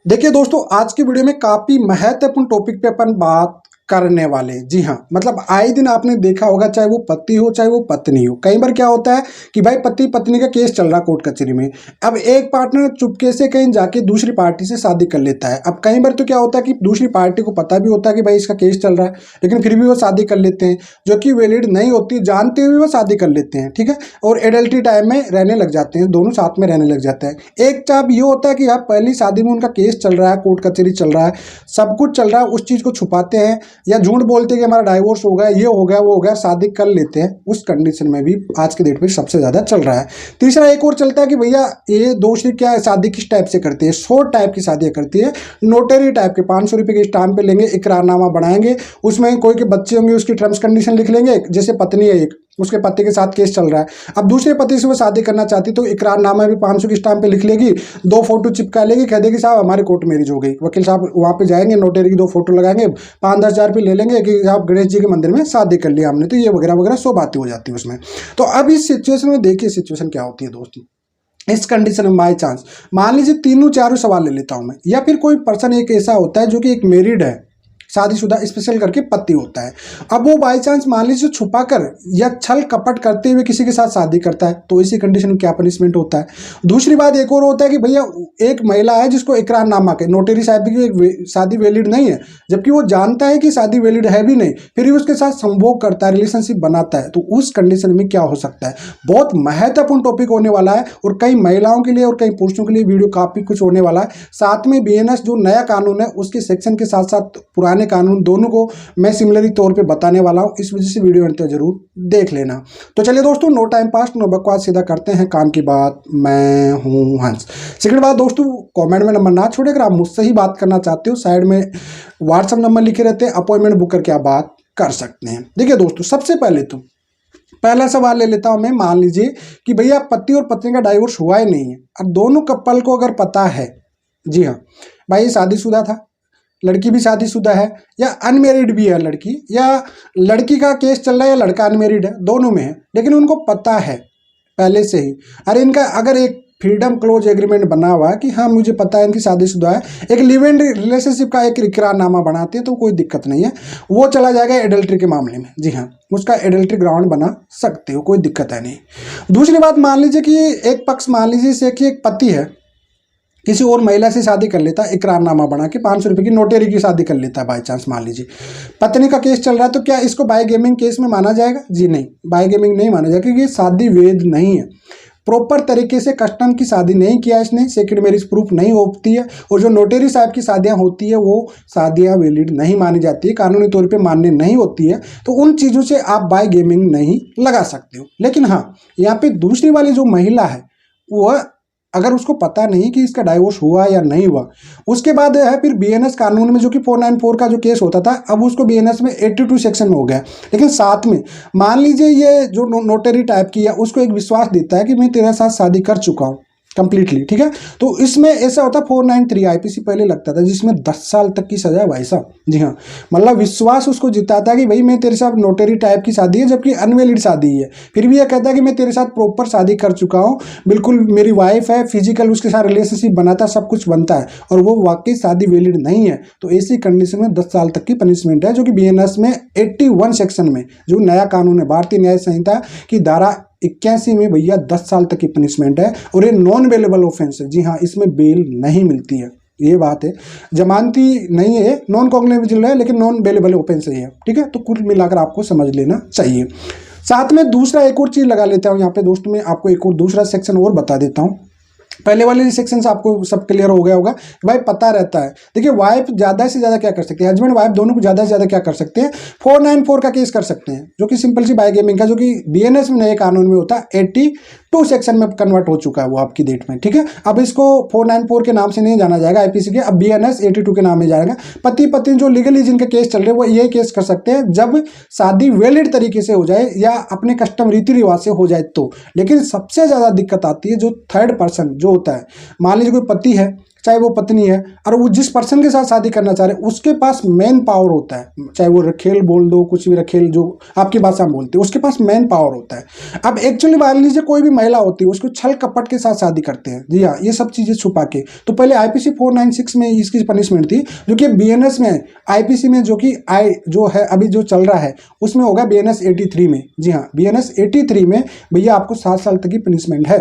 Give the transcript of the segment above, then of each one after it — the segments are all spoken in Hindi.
देखिए दोस्तों, आज की वीडियो में काफी महत्वपूर्ण टॉपिक पे अपन बात करने वाले। जी हाँ, मतलब आए दिन आपने देखा होगा, चाहे वो पति हो चाहे वो पत्नी हो, कई बार क्या होता है कि भाई पति पत्नी का केस चल रहा कोर्ट कचहरी में। अब एक पार्टनर चुपके से कहीं जाके दूसरी पार्टी से शादी कर लेता है। अब कई बार तो क्या होता है कि दूसरी पार्टी को पता भी होता है कि भाई इसका केस चल रहा है, लेकिन फिर भी वो शादी कर लेते हैं, जो कि वैलिड नहीं होती, जानते हुए वो शादी कर लेते हैं। ठीक है, और एडल्ट्री टाइम में रहने लग जाते हैं, दोनों साथ में रहने लग जाते हैं। एक चाप ये होता है कि आप पहली शादी में उनका केस चल रहा है, कोर्ट कचहरी चल रहा है, सब कुछ चल रहा है, उस चीज़ को छुपाते हैं या झूठ बोलते हैं कि हमारा डाइवोर्स हो गया, ये हो गया, वो हो गया, शादी कर लेते हैं। उस कंडीशन में भी आज के डेट में सबसे ज़्यादा चल रहा है। तीसरा एक और चलता है कि भैया ये दूसरी क्या है, शादी किस टाइप से करती है, शॉर्ट टाइप की शादियाँ करती है, नोटरी टाइप के 500 रुपये के स्टाम्प पे लेंगे, इकरारनामा बनाएंगे, उसमें कोई के बच्चे होंगे उसकी टर्म्स कंडीशन लिख लेंगे। जैसे पत्नी है एक, उसके पति के साथ केस चल रहा है, अब दूसरे पति से वो शादी करना चाहती तो इकरारनामा भी 500 की स्टाम्प पे लिख लेगी, 2 फोटो चिपका लेगी, कह देगी साहब हमारी कोर्ट मैरिज हो गई। वकील साहब वहाँ पे जाएंगे, नोटरी की 2 फोटो लगाएंगे, 5-10 हज़ार रुपये ले लेंगे कि साहब गणेश जी के मंदिर में शादी कर लिया हमने, तो ये वगैरह वगैरह 100 बातें हो जाती है उसमें। तो अब इस सिचुएशन में देखिए सिचुएशन क्या होती है दोस्तों। इस कंडीशन में बाई चांस मान लीजिए तीनों चारों सवाल ले लेता हूं मैं, या फिर कोई पर्सन एक ऐसा होता है जो कि एक मैरिड है, शादीशुदा स्पेशल करके पति होता है। अब वो बाई चांस मान लीजिए छुपा कर या छल कपट करते हुए किसी के साथ शादी करता है, तो इसी कंडीशन में क्या पनिशमेंट होता है। दूसरी बात एक और होता है कि भैया एक महिला है जिसको इकरारनामा के नोटरी साहब की शादी वैलिड नहीं है, जबकि वो जानता है कि शादी वैलिड है भी नहीं, फिर भी उसके साथ संभोग करता है, रिलेशनशिप बनाता है, तो उस कंडीशन में क्या हो सकता है। बहुत महत्वपूर्ण टॉपिक होने वाला है, और कई महिलाओं के लिए और कई पुरुषों के लिए वीडियो काफी कुछ होने वाला है। साथ में बीएनएस जो नया कानून है उसके सेक्शन के साथ साथ पुराने कानून दोनों को मैं सिमिलरी तौर पे बताने वाला हूं, इस वजह से वीडियो अंत तक जरूर देख लेना। तो चलिए दोस्तों, नो टाइम पास नो बकवास, सीधा करते हैं काम की बात। मैं हूं हंस। सेकंड बात दोस्तों, कमेंट में नंबर ना छोड़े, अगर आप मुझसे ही बात करना चाहते हो, साइड में व्हाट्सएप नंबर लिखे रहते हैं, अपॉइंटमेंट बुक करके आप बात कर सकते हैं। देखिए दोस्तों, सबसे पहले तो पहला सवाल ले लेता हूं मैं। मान लीजिए कि भैया पति और पत्नी का डाइवोर्स हुआ ही नहीं है। अब दोनों कपल को अगर पता है, जी हाँ भाई शादीशुदा था, लड़की भी शादीशुदा है, या अनमेरिड भी है लड़की, या लड़की का केस चल रहा है या लड़का अनमेरिड है, दोनों में है, लेकिन उनको पता है पहले से ही। अरे इनका अगर एक फ्रीडम क्लोज एग्रीमेंट बना हुआ है कि हाँ मुझे पता है इनकी शादीशुदा है, एक लिव इन रिलेशनशिप का एक इकरारनामा बनाते हैं, तो कोई दिक्कत नहीं है, वो चला जाएगा एडल्ट्री के मामले में। जी हाँ, उसका एडल्ट्री ग्राउंड बना सकते हो, कोई दिक्कत है नहीं। दूसरी बात, मान लीजिए कि एक पक्ष, मान लीजिए कि एक पति है, किसी और महिला से शादी कर लेता है, इकरारनामा बना के 500 रुपये की नोटरी की शादी कर लेता है बाई चांस, मान लीजिए पत्नी का केस चल रहा है, तो क्या इसको बाय गेमिंग केस में माना जाएगा? जी नहीं, बाय गेमिंग नहीं माना जाएगा, क्योंकि ये शादी वैध नहीं है। प्रॉपर तरीके से कस्टम की शादी नहीं किया इसने, सेकेंड मैरिज प्रूफ नहीं होती है, और जो नोटरी साहब की शादियां होती है वो शादियां वैलिड नहीं मानी जाती है, कानूनी तौर पे मान्य नहीं होती है, तो उन चीज़ों से आप बाय गेमिंग नहीं लगा सकते हो। लेकिन हाँ, यहाँ पे दूसरी वाली जो महिला है, वह अगर उसको पता नहीं कि इसका डाइवोर्स हुआ या नहीं हुआ, उसके बाद है फिर बीएनएस कानून में, जो कि 494 का जो केस होता था, अब उसको बीएनएस में 82 सेक्शन में हो गया। लेकिन साथ में मान लीजिए ये जो नोटरी टाइप की है, उसको एक विश्वास देता है कि मैं तेरे साथ शादी कर चुका हूँ कंप्लीटली, ठीक है, तो इसमें ऐसा होता 493 आईपीसी पहले लगता था, जिसमें 10 साल तक की सजा है भाई साहब। जी हाँ, मतलब विश्वास उसको जिताता है कि भाई मैं तेरे साथ नोटरी टाइप की शादी है, जबकि अनवैलिड शादी है, फिर भी यह कहता है कि मैं तेरे साथ प्रॉपर शादी कर चुका हूँ, बिल्कुल मेरी वाइफ है, फिजिकल उसके साथ रिलेशनशिप बनाता, सब कुछ बनता है, और वो वाकई शादी वैलिड नहीं है, तो ऐसी कंडीशन में 10 साल तक की पनिशमेंट है, जो कि बीएनएस में 81 सेक्शन में, जो नया कानून है भारतीय न्याय संहिता की धारा 81 में भैया 10 साल तक की पनिशमेंट है, और ये नॉन बेलेबल ऑफेंस है। जी हाँ, इसमें बेल नहीं मिलती है, ये बात है, जमानती नहीं है, नॉन कॉग्निजेबल है, लेकिन नॉन बेलेबल ऑफेंस है, ठीक है। तो कुल मिलाकर आपको समझ लेना चाहिए। साथ में दूसरा एक और चीज़ लगा लेता हूँ यहाँ पे दोस्तों, मैं आपको एक और दूसरा सेक्शन और बता देता हूँ। पहले वाले सेक्शन से आपको सब क्लियर हो गया होगा, भाई पता रहता है। देखिए वाइफ ज़्यादा से ज़्यादा क्या कर सकते हैं, हस्बैंड वाइफ दोनों को ज़्यादा से ज़्यादा क्या कर सकते हैं, 494 का केस कर सकते हैं, जो कि सिंपल सी बाय गेमिंग का, जो कि बीएनएस में नए कानून में होता है 82 सेक्शन में कन्वर्ट हो चुका है वो आपकी डेट में, ठीक है। अब इसको 494 के नाम से नहीं जाना जाएगा आईपीसी के, अब बीएनएस 82 के नाम में जाएगा। पति पत्नी जो लीगली जिनके केस चल रहे हैं, वो ये केस कर सकते हैं जब शादी वैलिड तरीके से हो जाए या अपने कस्टम रीति रिवाज से हो जाए तो। लेकिन सबसे ज़्यादा दिक्कत आती है जो थर्ड पर्सन, जो होता है, मान लीजिए कोई पति है चाहे वो पत्नी है और वो जिस पर्सन के साथ शादी करना चाह रहे हैं उसके पास मेन पावर होता है, चाहे वो रखेल बोल दो, कुछ भी रखेल जो आपकी भाषा में बोलते हैं, उसके पास मेन पावर होता है। अब एक्चुअली मान लीजिए कोई भी महिला होती है उसको छल कपट के साथ शादी करते हैं, जी हाँ, ये सब चीज़ें छुपा के। तो पहले आईपीसी 496 में इसकी पनिशमेंट थी, जो कि बीएनएस में, आईपीसी में जो कि जो है अभी जो चल रहा है उसमें होगा बीएनएस 83 में, जी हाँ, बीएनएस 83 में भैया आपको 7 साल तक की पनिशमेंट है,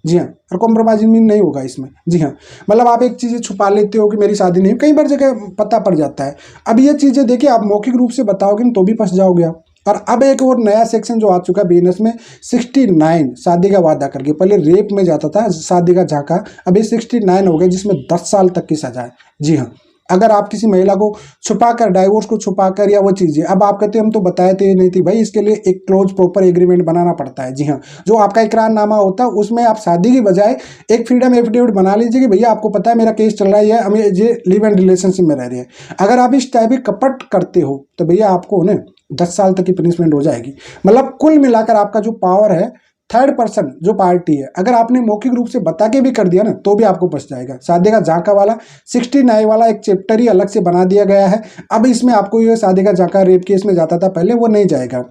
जी हाँ, और कॉम्प्रोमाइजिंग नहीं होगा इसमें, जी हाँ। मतलब आप एक चीज़ें छुपा लेते हो कि मेरी शादी नहीं, कई बार जगह पता पड़ जाता है। अब ये चीज़ें देखिए आप मौखिक रूप से बताओगे ना तो भी फंस जाओगे आप। और अब एक और नया सेक्शन जो आ चुका है बीएनएस में 69, शादी का वादा करके, पहले रेप में जाता था शादी का झांका, अभी 69 हो गया जिसमें 10 साल तक की सजा है, जी हाँ। अगर आप किसी महिला को छुपाकर, डाइवोर्स को छुपाकर या वो चीज़ें, अब आप कहते हैं हम तो बताए थे नहीं थी, भाई इसके लिए एक क्लोज प्रॉपर एग्रीमेंट बनाना पड़ता है, जी हाँ। जो आपका इकरारनामा होता है उसमें आप शादी की बजाय एक फ्रीडम एफिडेविट बना लीजिए कि भैया आपको पता है मेरा केस चल रहा है, हमें ये लिव एंड रिलेशनशिप में रह रहे हैं। अगर आप इस टाइप की कपट करते हो तो भैया आपको उन्हें 10 साल तक की पनिशमेंट हो जाएगी। मतलब कुल मिलाकर आपका जो पावर है, थर्ड पर्सन जो पार्टी है, अगर आपने मौखिक रूप से बता के भी कर दिया ना तो भी आपको बच जाएगा। शादी का झांका वाला 69 वाला एक चैप्टर ही अलग से बना दिया गया है। अब इसमें आपको ये शादी का झांका रेप केस में जाता था पहले, वो नहीं जाएगा,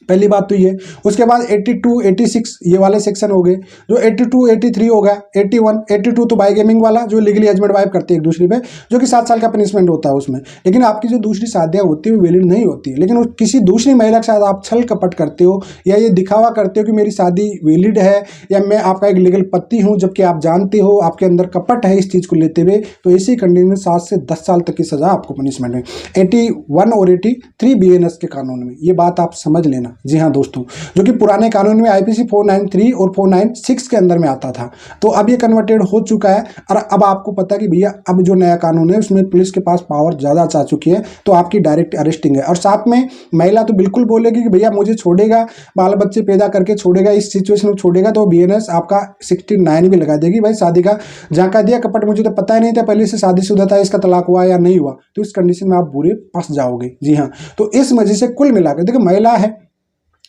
पहली बात तो ये। उसके बाद 82, 86 ये वाले सेक्शन हो गए, जो 82, 83 होगा, 81, 82 तो बाई गेमिंग वाला जो लीगली हस्बैंड वाइफ करते हैं एक दूसरे पे, जो कि 7 साल का पनिशमेंट होता है उसमें। लेकिन आपकी जो दूसरी शादियां होती है वो वैलिड नहीं होती है, लेकिन किसी दूसरी महिला के साथ आप छल कपट करते हो या ये दिखावा करते हो कि मेरी शादी वैलिड है या मैं आपका एक लीगल पति हूँ, जबकि आप जानते हो आपके अंदर कपट है इस चीज़ को लेते हुए, तो इसी कंडीशन में 7 से 10 साल तक की सजा आपको पनिशमेंट है 81 और 83 बीएनएस के कानून में। ये बात आप समझ लेना, जी हाँ दोस्तों, जो कि पुराने कानून में आईपीसी 493 और 496 के अंदर में आता था, तो अब ये कन्वर्टेड हो चुका है। और अब आपको पता कि भैया अब जो नया कानून है उसमें पुलिस के पास पावर ज़्यादा आ चुकी है, तो आपकी डायरेक्ट अरेस्टिंग है। और साथ में महिला तो बिल्कुल बोलेगी कि भैया मुझे छोड़ेगा, बाल बच्चे पैदा करके छोड़ेगा, इस सिचुएशन में छोड़ेगा, तो बीएनएस आपका 69 भी लगा देगी, भाई शादी का झांका दिया कपट, मुझे तो पता ही नहीं था, पहले से शादीशुदा था, इसका तलाक हुआ या नहीं हुआ, तो इस कंडीशन में आप बुरे फंस जाओगे, जी हाँ। तो इस वजह से कुल मिलाकर देखो, महिला है,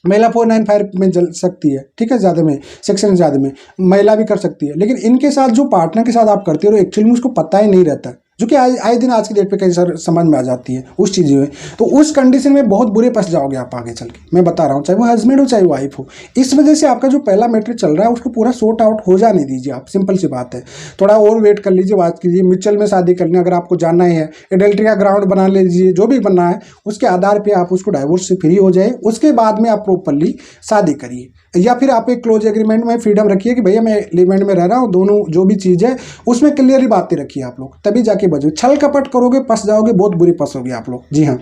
महिला 495 में जल सकती है, ठीक है, ज़्यादा में सेक्शन ज़्यादा में महिला भी कर सकती है, लेकिन इनके साथ जो पार्टनर के साथ आप करते हो एक्चुअली में उसको पता ही नहीं रहता, जो कि आए दिन आज की डेट पे कई सारे समझ में आ जाती है उस चीज़ में। तो उस कंडीशन में बहुत बुरे फंस जाओगे आप आगे चल के, मैं बता रहा हूँ, चाहे वो हस्बैंड हो चाहे वाइफ हो। इस वजह से आपका जो पहला मैटर चल रहा है उसको पूरा सॉर्ट आउट हो जाने दीजिए आप, सिंपल सी बात है। थोड़ा और वेट कर लीजिए, बात कीजिए, म्यूचुअल में शादी करनी अगर आपको जानना ही है, एडल्ट्री का ग्राउंड बना लीजिए, जो भी बनना है उसके आधार पर आप उसको डाइवोर्स से फ्री हो जाए, उसके बाद में आप प्रॉपरली शादी करिए। या फिर आप एक क्लोज एग्रीमेंट में फ्रीडम रखिए कि भैया मैं एलिमेंट में रह रहा हूँ, दोनों जो भी चीज़ है उसमें क्लियरली बातें रखिए आप लोग, तभी जाके बचो। छल कपट करोगे फंस जाओगे, बहुत बुरी फंसोगे आप लोग, जी हाँ।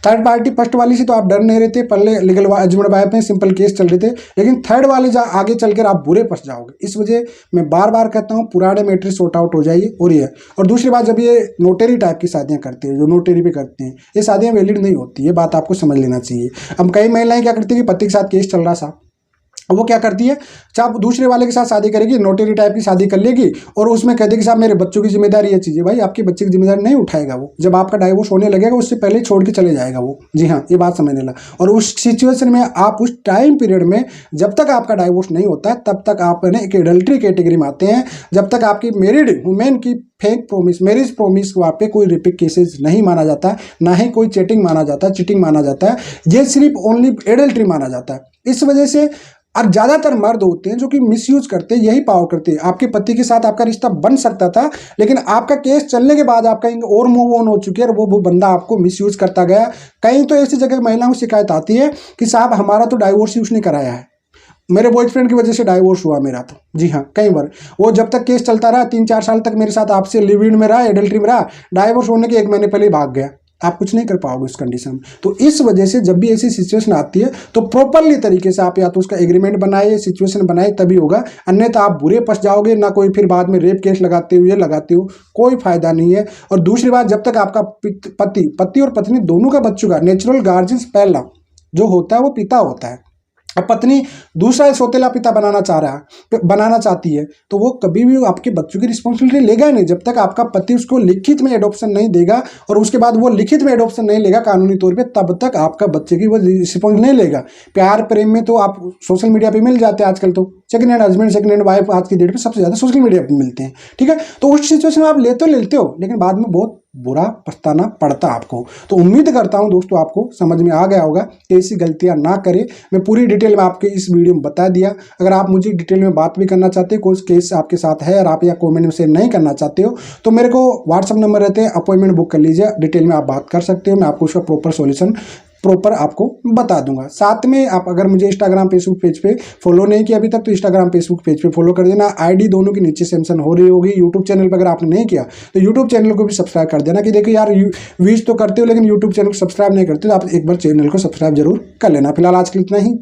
थर्ड पार्टी फर्स्ट वाली से तो आप डर नहीं रहते, पहले लीगल हस्बैंड वाइफ में सिंपल केस चल रहे थे, लेकिन थर्ड वाले आगे चलकर आप बुरे फंस जाओगे। इस वजह मैं बार बार कहता हूँ पुराने मैटर सॉर्ट आउट हो जाइए। और ये और दूसरी बात, जब ये नोटरी टाइप की शादियाँ करते हैं, जो नोटरी पे करते हैं, ये शादियाँ वैलिड नहीं होती, ये बात आपको समझ लेना चाहिए। अब कई महिलाएं क्या करती है कि पति के साथ केस चल रहा था, वो क्या करती है, चाहे दूसरे वाले के साथ शादी करेगी, नोटरी टाइप की शादी कर लेगी और उसमें कह देगी साहब मेरे बच्चों की जिम्मेदारी ये चीज़ है। भाई आपके बच्चे की जिम्मेदारी नहीं उठाएगा वो, जब आपका डाइवोर्स होने लगेगा उससे पहले ही छोड़ के चले जाएगा वो, जी हाँ, ये बात समझने लगा। और उस सिचुएशन में आप उस टाइम पीरियड में जब तक आपका डाइवोर्स नहीं होता तब तक आप एक एडल्ट्री कैटेगरी में आते हैं, जब तक आपकी मैरिड वुमेन की फेक प्रोमिस, मैरिज प्रोमिस वहाँ पे कोई रिपीट केसेस नहीं माना जाता, ना ही कोई चीटिंग माना जाता है, चीटिंग माना जाता है, ये सिर्फ ओनली एडल्ट्री माना जाता है। इस वजह से और ज़्यादातर मर्द होते हैं जो कि मिसयूज करते हैं, यही पावर करते हैं। आपके पति के साथ आपका रिश्ता बन सकता था, लेकिन आपका केस चलने के बाद आपका और मूव ऑन हो चुकी है और वो बंदा आपको मिसयूज करता गया। कहीं तो ऐसी जगह महिलाओं को शिकायत आती है कि साहब हमारा तो डाइवोर्स ही उसने कराया है, मेरे बॉयफ्रेंड की वजह से डाइवोर्स हुआ मेरा तो, जी हाँ। कई बार वो जब तक केस चलता रहा, 3-4 साल तक मेरे साथ आपसे लिव इन में रहा, एडल्ट्री में रहा, डाइवोर्स होने के 1 महीने पहले ही भाग गया। आप कुछ नहीं कर पाओगे उस कंडीशन में। तो इस वजह से जब भी ऐसी सिचुएशन आती है तो प्रॉपरली तरीके से आप या तो उसका एग्रीमेंट बनाए, सिचुएशन बनाए, तभी होगा, अन्यथा आप बुरे फंस जाओगे। ना कोई फिर बाद में रेप केस लगाते हो कोई फायदा नहीं है। और दूसरी बात, जब तक आपका पति और पत्नी दोनों का बच्चों का नेचुरल गार्जियंस पहला जो होता है वो पिता होता है, अब पत्नी दूसरा सौतेला पिता बनाना चाहती है, तो वो कभी भी आपके बच्चों की रिस्पॉन्सिबिलिटी लेगा ही नहीं जब तक आपका पति उसको लिखित में एडॉप्शन नहीं देगा, और उसके बाद वो लिखित में एडॉप्शन नहीं लेगा कानूनी तौर पे, तब तक आपका बच्चे की वो रिस्पॉन्सिबिलिटी नहीं लेगा। प्यार प्रेम में तो आप सोशल मीडिया पे मिल जाते हैं आजकल, तो second hand husband second hand wife आज की डेट में सबसे ज़्यादा सोशल मीडिया पे मिलते हैं, ठीक है। तो उस सिचुएशन में आप लेते हो, लेकिन बाद में बहुत बुरा पछताना पड़ता आपको। तो उम्मीद करता हूं दोस्तों आपको समझ में आ गया होगा, ऐसी गलतियां ना करें। मैं पूरी डिटेल में आपके इस वीडियो में बता दिया। अगर आप मुझे डिटेल में बात भी करना चाहते हो, कोई केस आपके साथ है और आप या कमेंट में शेयर नहीं करना चाहते हो, तो मेरे को व्हाट्सअप नंबर रहते हैं, अपॉइंटमेंट बुक कर लीजिए, डिटेल में आप बात कर सकते हो। मैं आपको उसका प्रॉपर सॉल्यूशन आपको बता दूंगा। साथ में आप अगर मुझे इंस्टाग्राम फेसबुक पेज पे फॉलो नहीं किया अभी तक, तो इंस्टाग्राम फेसबुक पेज पे फॉलो कर देना। आईडी दोनों की नीचे मेंशन हो रही होगी। यूट्यूब चैनल पर अगर आपने नहीं किया तो यूट्यूब चैनल को भी सब्सक्राइब कर देना, कि देखिए यार व्यूज तो करते हो लेकिन यूट्यूब चैनल को सब्सक्राइब नहीं करते, तो आप एक बार चैनल को सब्सक्राइब जरूर कर लेना। फिलहाल आज के लिए इतना ही।